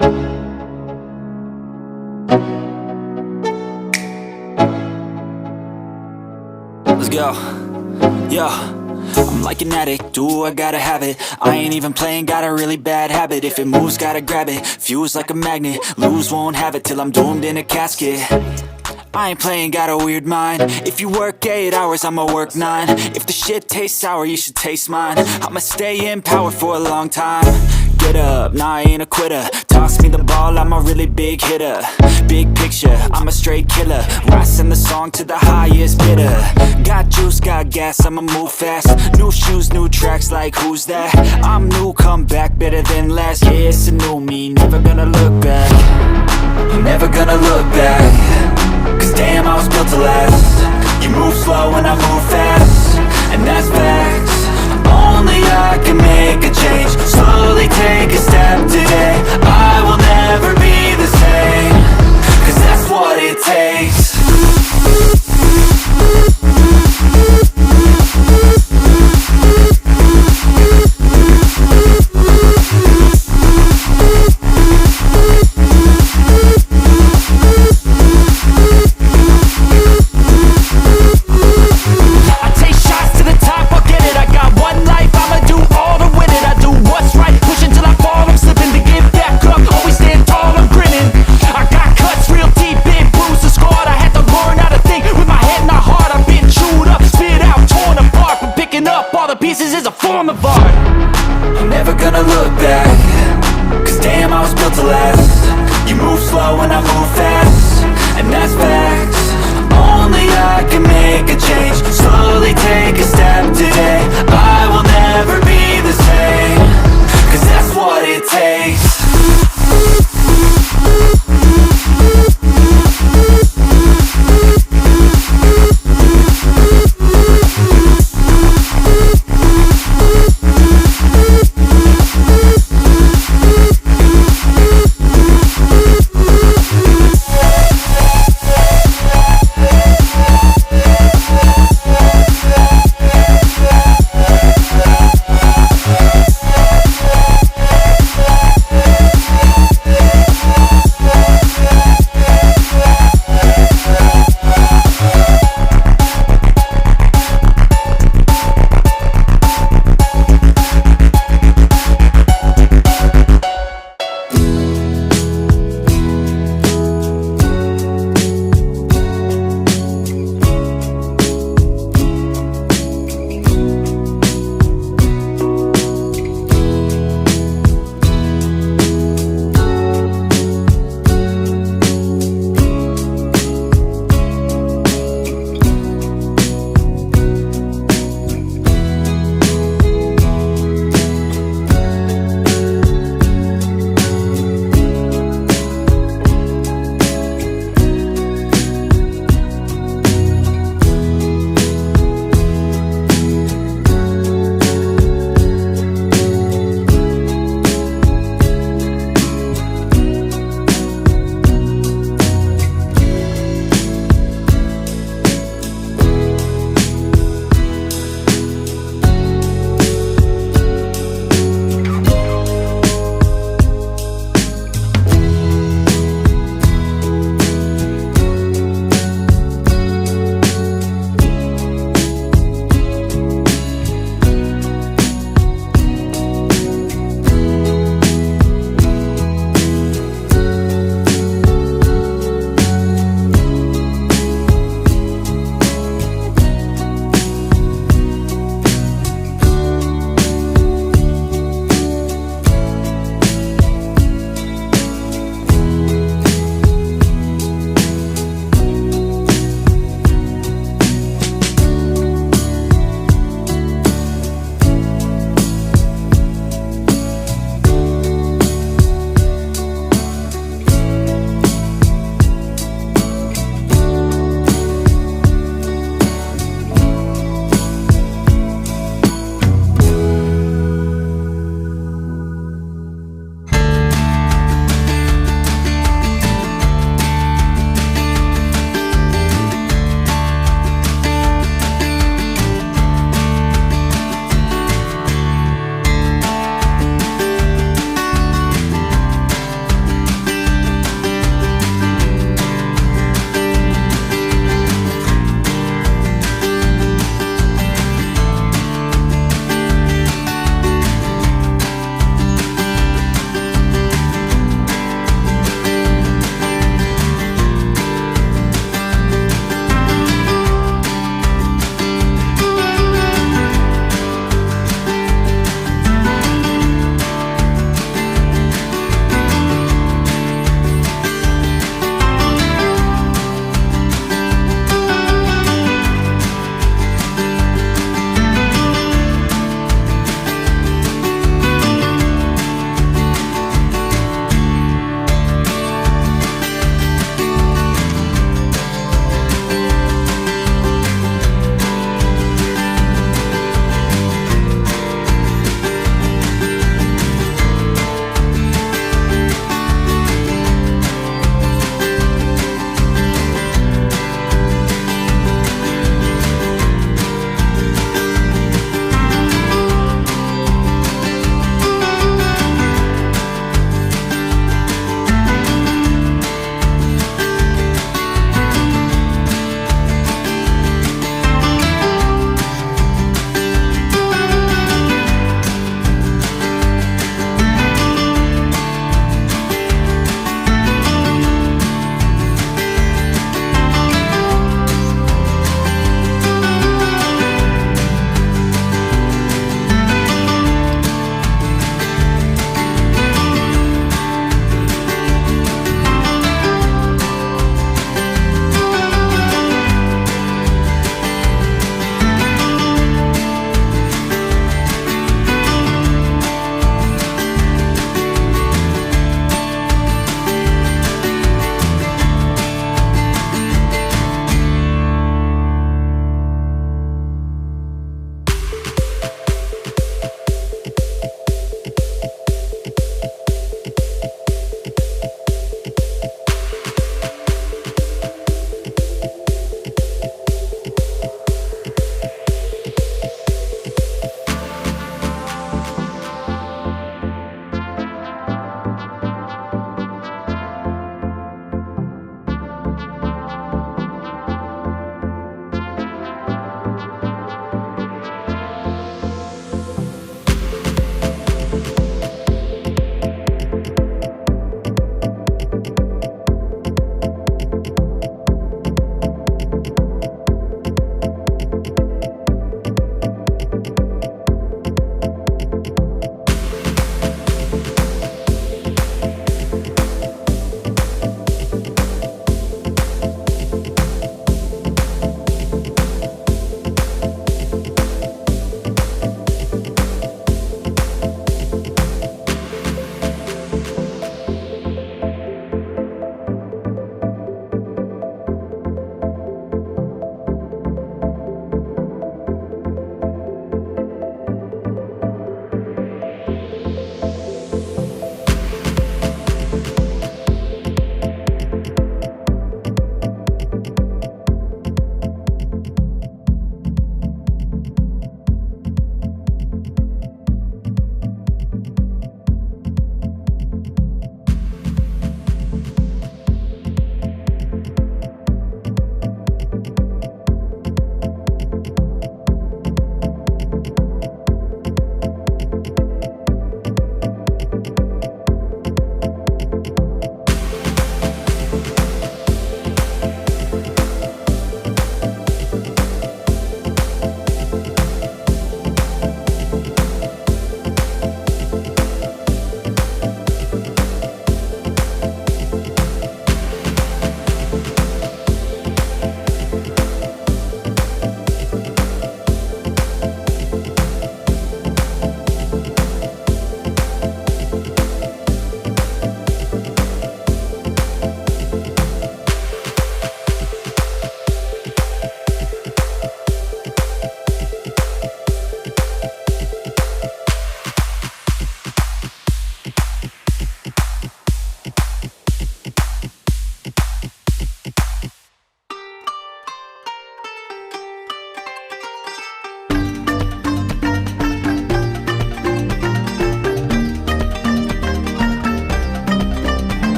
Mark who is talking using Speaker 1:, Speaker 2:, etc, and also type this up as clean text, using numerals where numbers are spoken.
Speaker 1: Let's go. Yo, I'm like an addict, do I gotta have it. I ain't even playing, got a really bad habit. If it moves, gotta grab it, fuse like a magnet. Lose, won't have it till I'm doomed in a casket. I ain't playing, got a weird mind. If you work 8 hours, I'ma work 9. If the shit tastes sour, you should taste mine. I'ma stay in power for a long time. Get up, nah I ain't a quitter. Toss me the ball, I'm a really big hitter. Big picture, I'm a straight killer. Rising the song to the highest bidder. Got juice, got gas, I'ma move fast. New shoes, new tracks, like who's that? I'm new, come back, better than last. Yeah, it's a new me, never gonna look back. Never gonna look back. Cause damn, I was built to last. You move slow and I move fast, and that's facts. Only I can make a change. Slowly take a step today. I will never be the same. Cause that's what it takes. Is a form of art. I'm never gonna look back. Cause damn, I was built to last. You move slow and I move fast, and that's facts. Only I can make a change. Slowly take a step today. I will never be the same. Cause that's what it takes.